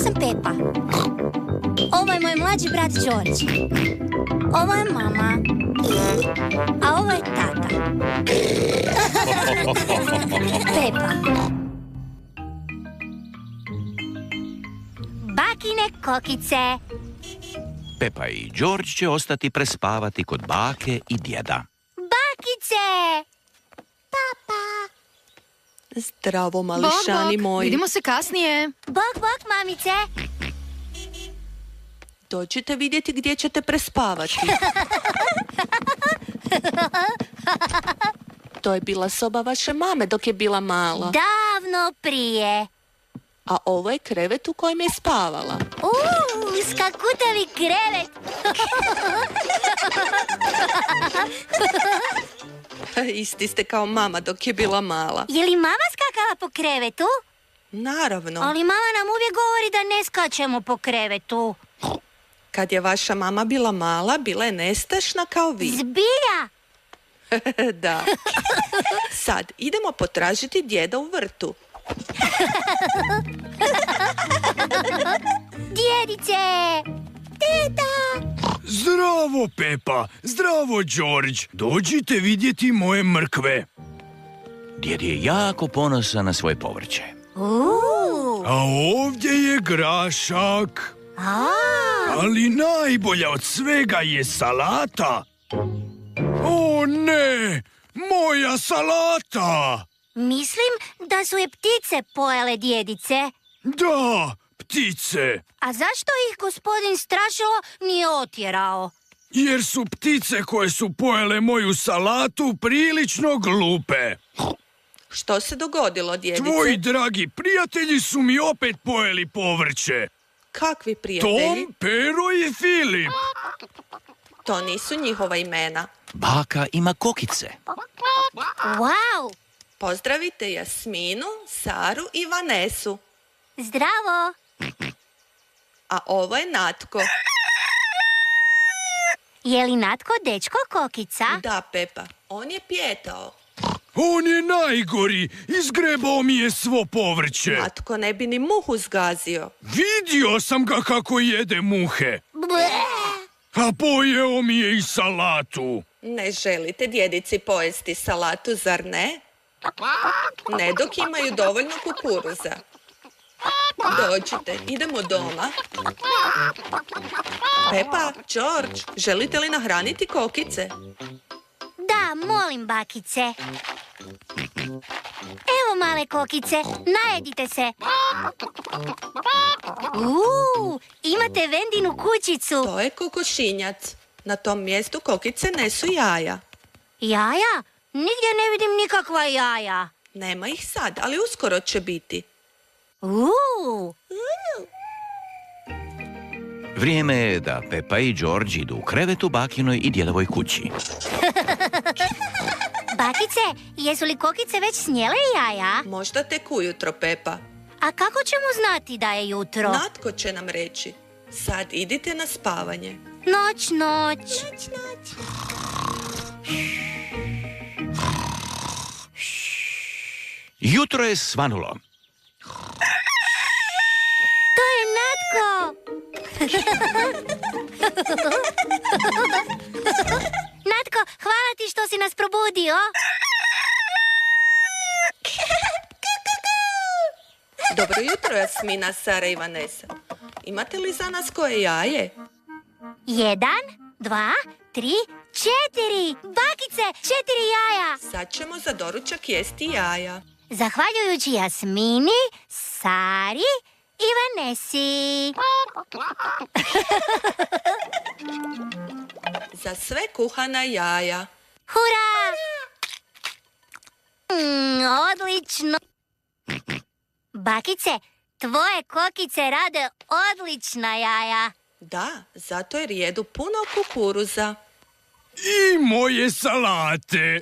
sam Pepa. Ovo je moj mlađi brat Đorđe. Ovo je mama. A ovo je tata. Pepa. Bakine kokice. Pepa i Đorđe će ostati prespavati kod bake i djeda. Bakice! Papa! Zdravo, mališani moji. Vidimo se kasnije. Bok, mamice! Dođite vidjeti gdje ćete prespavati. To je bila soba vaše mame dok je bila mala. Davno prije. A ovo je krevet u kojem je spavala. Skakutavi krevet. Isti ste kao mama dok je bila mala. Je li mama skakala po krevetu? Naravno. Ali mama nam uvijek govori da ne skačemo po krevetu. Kad je vaša mama bila mala, bila je nestašna kao vi. Zbilja? Da. Sad idemo potražiti djeda u vrtu. Djedice! Teta! Zdravo, Pepa! Zdravo, Đorđ! Dođite vidjeti moje mrkve. Djed je jako ponosan na svoje povrće. A ovdje je grašak. Ali najbolja od svega je salata. O ne! Moja salata! Mislim da su je ptice pojele djedice. Da, ptice. A zašto ih gospodin Strašilo nije otjerao? Jer su ptice koje su pojele moju salatu prilično glupe. Što se dogodilo, djedice? Tvoji dragi prijatelji su mi opet pojeli povrće. Kakvi prijatelji? Tom, Pero i Filip. To nisu njihova imena. Baka ima kokice. Wow! Pozdravite Jasminu, Saru i Vanesu. Zdravo! A ovo je Natko. Je li Natko dečko kokica? Da, Pepa. On je pijetao. On je najgori. Izgrebao mi je svo povrće. Natko ne bi ni muhu zgazio. Vidio sam ga kako jede muhe. A pojeo mi je i salatu. Ne želite djedici pojesti salatu, zar ne? Ne dok imaju dovoljno kukuruza. Dođite, idemo doma. Pepa, George, želite li nahraniti kokice? Da, molim bakice. Evo male kokice, najedite se. Imate Vendinu kućicu. To je kokošinjac. Na tom mjestu kokice nesu jaja. Jaja? Nigdje ne vidim nikakva jaja. Nema ih sad, ali uskoro će biti. Vrijeme je da Pepa i Đorđe idu u krevet u bakinoj i djedovoj kući. Bakice, jesu li kokice već snijele jaja? Možda tek ujutro, Pepa. A kako ćemo znati da je jutro? Natko će nam reći. Sad idite na spavanje. Noć. Jutro je svanulo. To je Natko! Natko, hvala ti što si nas probudio. Dobro jutro, Jasmina, Sara i Vanesa. Imate li za nas koje jaje? 1, 2, 3, 4. Bakice, 4 jaja. Sad ćemo za doručak jesti jaja. Zahvaljujući Jasmini, Sari i Vanesi. Za sve kuhana jaja. Hura! Odlično. Bakice, tvoje kokice rade odlična jaja. Da, zato jer jedu puno kukuruza. I moje salate.